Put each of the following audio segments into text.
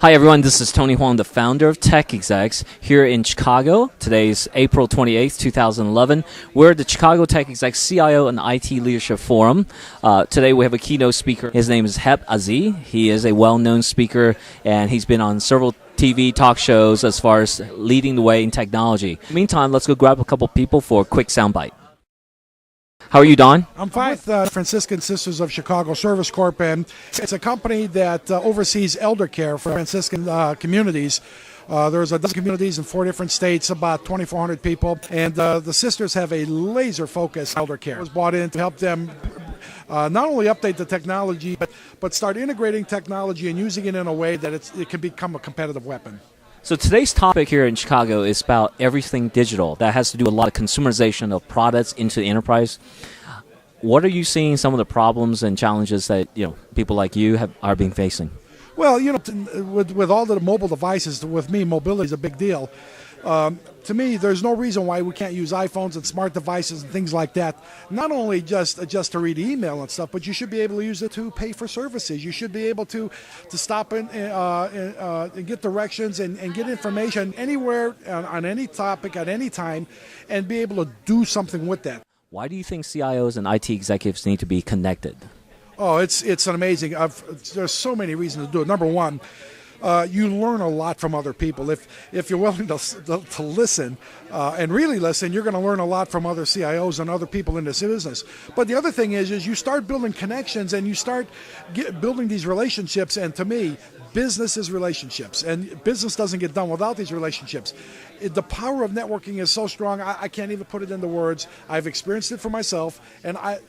Hi, everyone. This is Tony Huang, the founder of Tech Execs here in Chicago. Today is April 28th, 2011. We're at the Chicago Tech Execs CIO and IT Leadership Forum. Today we have a keynote speaker. His name is Heb Aziz. He is a well-known speaker, and he's been on several TV talk shows as far as leading the way in technology. Meantime, let's go grab a couple people for a quick soundbite. How are you, Don? I'm fine with Franciscan Sisters of Chicago Service Corp, and it's a company that oversees elder care for Franciscan communities. There's a dozen communities in 4 different states, about 2,400 people, and the sisters have a laser focus on elder care. It was brought in to help them not only update the technology, but start integrating technology and using it in a way that it can become a competitive weapon. So today's topic here in Chicago is about everything digital. That has to do with a lot of consumerization of products into the enterprise. What are you seeing some of the problems and challenges that people like you are being facing? Well, with all the mobile devices, with me, mobility is a big deal. To me, there's no reason why we can't use iPhones and smart devices and things like that. Not only just to read email and stuff, but you should be able to use it to pay for services. You should be able to stop and get directions and get information anywhere on any topic at any time, and be able to do something with that. Why do you think CIOs and IT executives need to be connected? Oh, it's an amazing. There's so many reasons to do it. Number one, you learn a lot from other people. If you're willing to listen and really listen, you're going to learn a lot from other CIOs and other people in this business. But the other thing is you start building connections and you start building these relationships. And to me, business is relationships, and business doesn't get done without these relationships. The power of networking is so strong, I can't even put it into words. I've experienced it for myself, and I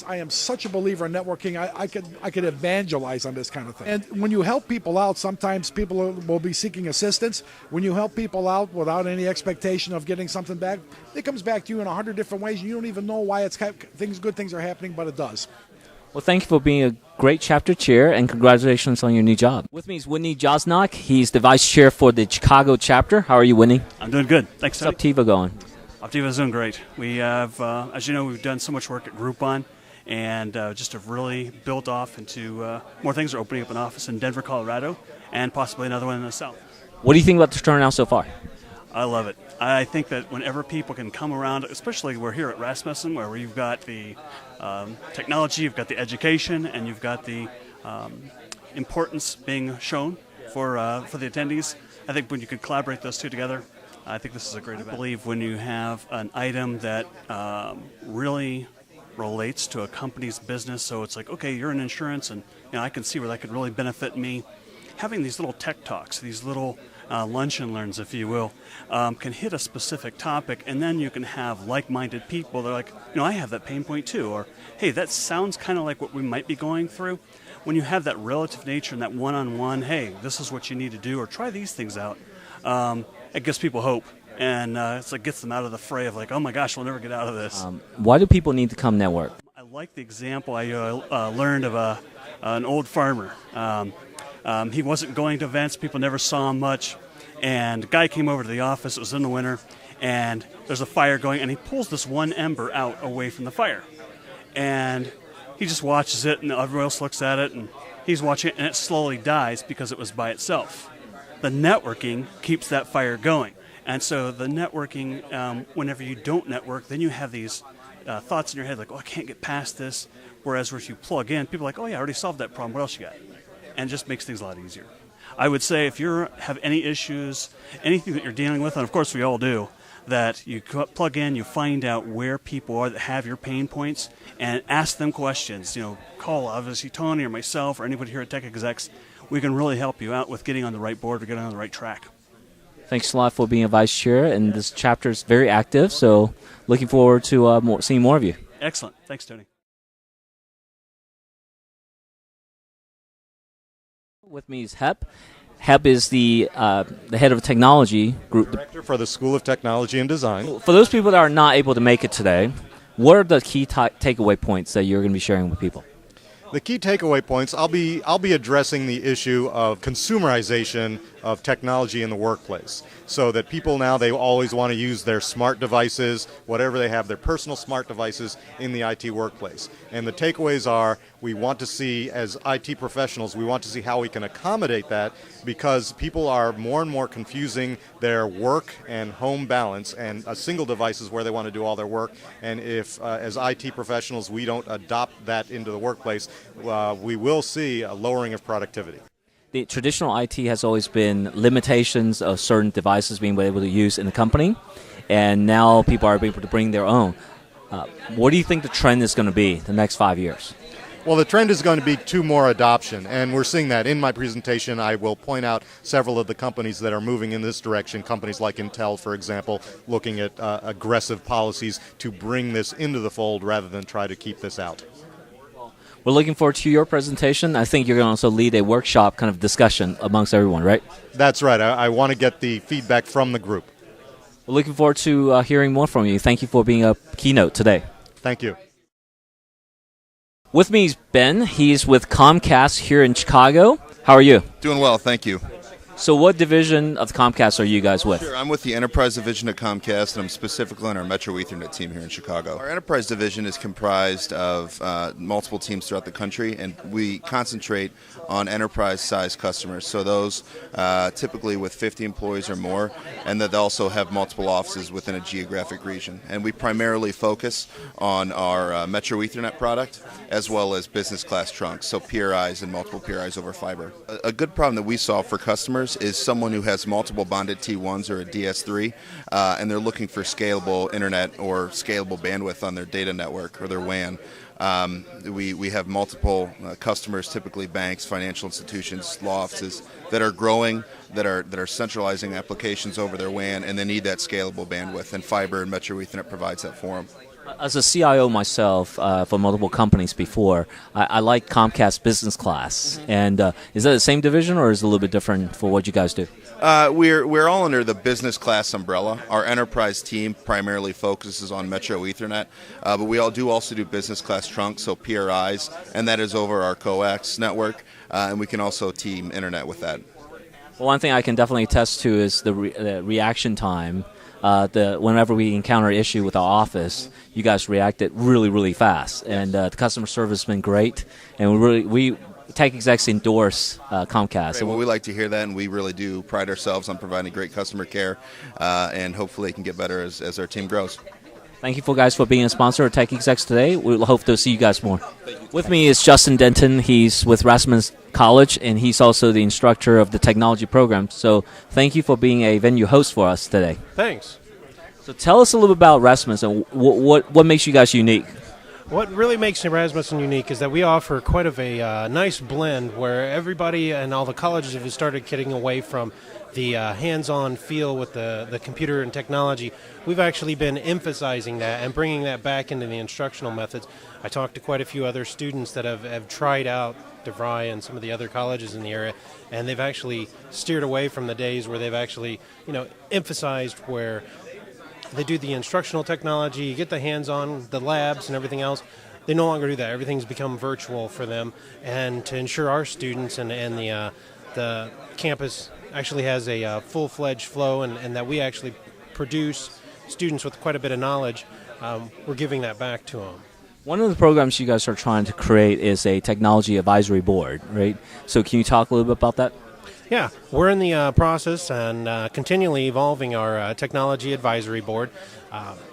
am such a believer in networking. I could evangelize on this kind of thing. And when you help people out, sometimes people will be seeking assistance. When you help people out without any expectation of getting something back, it comes back to you in 100 different ways. You don't even know why good things are happening, but it does. Well, thank you for being a great chapter chair, and congratulations on your new job. With me is Whitney Josnock. He's the vice chair for the Chicago chapter. How are you, Whitney? I'm doing good. Thanks, How's Optiva going? Optiva's doing great. We have, as you know, we've done so much work at Groupon, and just have really built off into more things. Are opening up an office in Denver, Colorado, and possibly another one in the south. What do you think about the turnout so far? I love it. I think that whenever people can come around, especially we're here at Rasmussen, where you've got the technology, you've got the education, and you've got the importance being shown for the attendees. I think when you can collaborate those two together, I think this is a great event. I believe when you have an item that really relates to a company's business, so it's like, okay, you're in insurance, and I can see where that could really benefit me. Having these little tech talks, these little lunch and learns, if you will, can hit a specific topic, and then you can have like-minded people. They're like, I have that pain point too, or hey, that sounds kind of like what we might be going through. When you have that relative nature and that one-on-one, hey, this is what you need to do, or try these things out, it gives people hope, and it's like gets them out of the fray of like, oh my gosh, we'll never get out of this. Why do people need to come network? I like the example I learned of an old farmer. He wasn't going to events. People never saw him much. And a guy came over to the office. It was in the winter. And there's a fire going. And he pulls this one ember out away from the fire. And he just watches it. And everyone else looks at it. And he's watching it. And it slowly dies because it was by itself. The networking keeps that fire going. And so the networking, whenever you don't network, then you have these thoughts in your head like, oh, I can't get past this. Whereas if you plug in, people are like, oh, yeah, I already solved that problem. What else you got? And just makes things a lot easier. I would say if you have any issues, anything that you're dealing with, and of course we all do, that you plug in, you find out where people are that have your pain points, and ask them questions. Call obviously Tony or myself or anybody here at Tech Execs. We can really help you out with getting on the right board or getting on the right track. Thanks a lot for being a vice chair, and this chapter is very active, so looking forward to seeing more of you. Excellent. Thanks, Tony. With me is Heb. Heb is the head of technology group. Director for the School of Technology and Design. For those people that are not able to make it today, what are the key takeaway points that you're going to be sharing with people? The key takeaway points, I'll be addressing the issue of consumerization of technology in the workplace, so that people now, they always want to use their smart devices, whatever they have, their personal smart devices in the IT workplace. And the takeaways are, we want to see, as IT professionals, we want to see how we can accommodate that, because people are more and more confusing their work and home balance, and a single device is where they want to do all their work. And if, as IT professionals, we don't adopt that into the workplace, we will see a lowering of productivity. The traditional IT has always been limitations of certain devices being able to use in the company, and now people are able to bring their own. What do you think the trend is going to be the next 5 years? Well, the trend is going to be to more adoption, and we're seeing that. In my presentation, I will point out several of the companies that are moving in this direction, companies like Intel, for example, looking at aggressive policies to bring this into the fold rather than try to keep this out. We're looking forward to your presentation. I think you're going to also lead a workshop kind of discussion amongst everyone, right? That's right. I want to get the feedback from the group. We're looking forward to hearing more from you. Thank you for being a keynote today. Thank you. With me is Ben. He's with Comcast here in Chicago. How are you? Doing well, thank you. So what division of Comcast are you guys with? Sure, I'm with the Enterprise Division of Comcast, and I'm specifically on our Metro Ethernet team here in Chicago. Our Enterprise Division is comprised of multiple teams throughout the country, and we concentrate on enterprise-sized customers, so those typically with 50 employees or more, and that they also have multiple offices within a geographic region. And we primarily focus on our Metro Ethernet product, as well as business class trunks, so PRIs and multiple PRIs over fiber. A good problem that we solve for customers is someone who has multiple bonded T1s or a DS3, and they're looking for scalable internet or scalable bandwidth on their data network or their WAN. We have multiple customers, typically banks, financial institutions, law offices, that are growing, that are centralizing applications over their WAN, and they need that scalable bandwidth, and fiber and Metro Ethernet provides that for them. As a CIO myself for multiple companies before, I like Comcast Business Class. And is that the same division, or is it a little bit different for what you guys do? We're all under the business class umbrella. Our enterprise team primarily focuses on Metro Ethernet, but we also do business class trunks, so PRIs, and that is over our coax network, and we can also team internet with that. Well, one thing I can definitely attest to is the reaction time. Whenever we encounter an issue with our office, you guys reacted really, really fast, and the customer service has been great. And we tech execs endorse Comcast. Well, we like to hear that, and we really do pride ourselves on providing great customer care, and hopefully it can get better as our team grows. Thank you guys for being a sponsor of Tech Execs today. We'll hope to see you guys more. With me is Justin Denton. He's with Rasmussen College, and he's also the instructor of the technology program. So thank you for being a venue host for us today. Thanks. So tell us a little bit about Rasmussen. What makes you guys unique? What really makes Rasmussen unique is that we offer quite of a nice blend where everybody and all the colleges have started getting away from the hands-on feel with the computer and technology. We've actually been emphasizing that and bringing that back into the instructional methods. I talked to quite a few other students that have tried out DeVry and some of the other colleges in the area, and they've actually steered away from the days where they've actually, emphasized where they do the instructional technology, you get the hands-on, the labs and everything else. They no longer do that. Everything's become virtual for them, and to ensure our students and the campus actually has a full-fledged flow and that we actually produce students with quite a bit of knowledge, we're giving that back to them. One of the programs you guys are trying to create is a technology advisory board, right? So can you talk a little bit about that? Yeah, we're in the process and continually evolving our technology advisory board.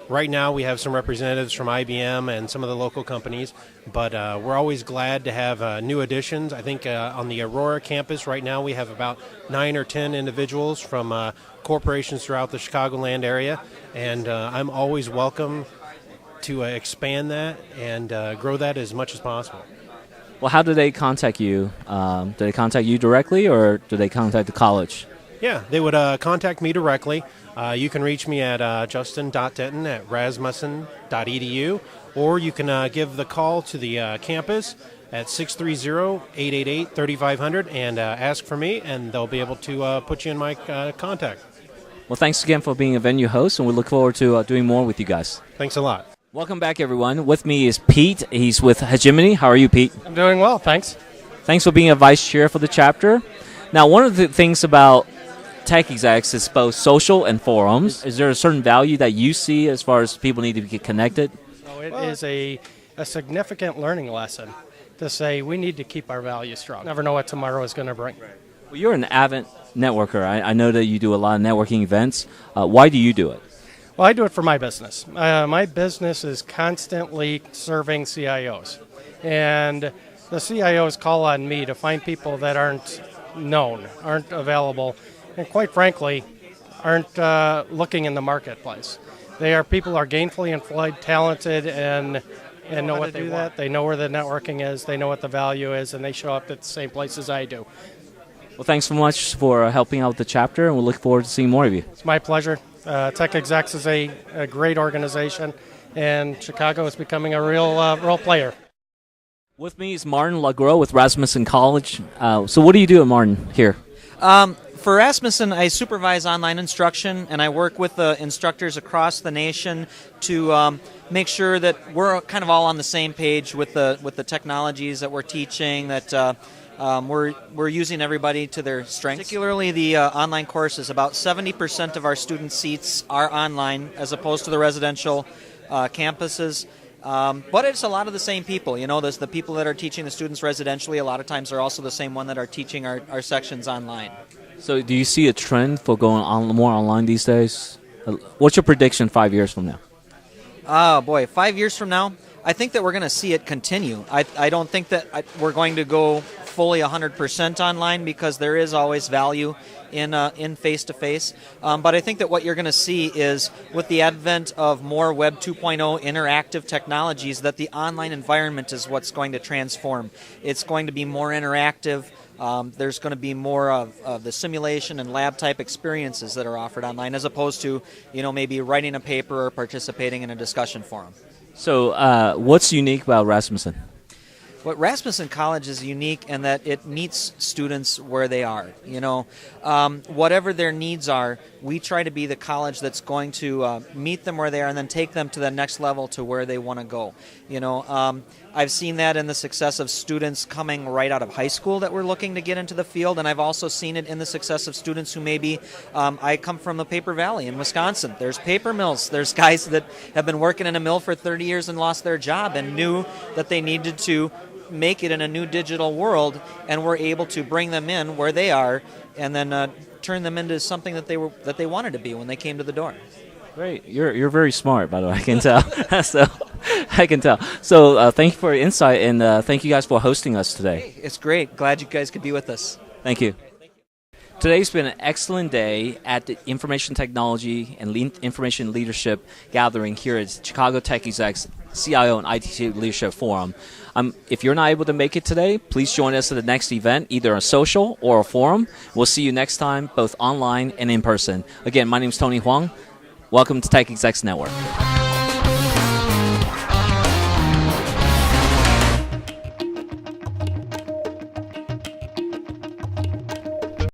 Right now we have some representatives from IBM and some of the local companies, but we're always glad to have new additions. I think on the Aurora campus right now we have about 9 or 10 individuals from corporations throughout the Chicagoland area, and I'm always welcome to expand that and grow that as much as possible. Well, how do they contact you? Do they contact you directly, or do they contact the college? Yeah, they would contact me directly. You can reach me at justin.denton@rasmussen.edu, or you can give the call to the campus at 630-888-3500 and ask for me, and they'll be able to put you in my contact. Well, thanks again for being a venue host, and we look forward to doing more with you guys. Thanks a lot. Welcome back, everyone. With me is Pete. He's with Hegemony. How are you, Pete? I'm doing well, thanks. Thanks for being a vice chair for the chapter. Now, one of the things about Tech Execs is both social and forums. Is there a certain value that you see as far as people need to get connected? So it is a significant learning lesson to say we need to keep our values strong. Never know what tomorrow is going to bring. Well, you're an avid networker. I know that you do a lot of networking events. Why do you do it? Well, I do it for my business. My business is constantly serving CIOs. And the CIOs call on me to find people that aren't known, aren't available, and quite frankly, aren't looking in the marketplace. They are people who are gainfully employed, talented, and know what they want. They know where the networking is, they know what the value is, and they show up at the same place as I do. Well, thanks so much for helping out the chapter, and we'll look forward to seeing more of you. It's my pleasure. Tech Execs is a great organization, and Chicago is becoming a real player. With me is Martin LaGros with Rasmussen College. So what do you do at Martin here? For Rasmussen, I supervise online instruction, and I work with the instructors across the nation to make sure that we're kind of all on the same page with the technologies that we're teaching, that we're using everybody to their strengths. Particularly the online courses, about 70% of our student seats are online as opposed to the residential campuses. But it's a lot of the same people. You know, there's the people that are teaching the students residentially. A lot of times are also the same one that are teaching our sections online. So do you see a trend for going on more online these days? What's your prediction 5 years from now? Oh, boy, 5 years from now, I think that we're going to see it continue. I don't think that we're going to go fully 100% online because there is always value in face-to-face. But I think that what you're going to see is with the advent of more Web 2.0 interactive technologies that the online environment is what's going to transform. It's going to be more interactive. There's going to be more of the simulation and lab-type experiences that are offered online as opposed to, maybe writing a paper or participating in a discussion forum. So what's unique about Rasmussen? What Rasmussen College is unique in that it meets students where they are. Whatever their needs are, we try to be the college that's going to meet them where they are and then take them to the next level to where they want to go. I've seen that in the success of students coming right out of high school that were looking to get into the field, and I've also seen it in the success of students who maybe, I come from the Paper Valley in Wisconsin. There's paper mills. There's guys that have been working in a mill for 30 years and lost their job and knew that they needed to make it in a new digital world, and we're able to bring them in where they are and then turn them into something that they wanted to be when they came to the door. Great. You're very smart, by the way. I can tell. I can tell. So thank you for your insight, and thank you guys for hosting us today. Hey, it's great. Glad you guys could be with us. Thank you. Today's been an excellent day at the Information Technology and Information Leadership Gathering here at Chicago Tech Execs CIO and IT Leadership Forum. If you're not able to make it today, please join us at the next event, either a social or a forum. We'll see you next time, both online and in person. Again, my name is Tony Huang. Welcome to Tech Execs Network.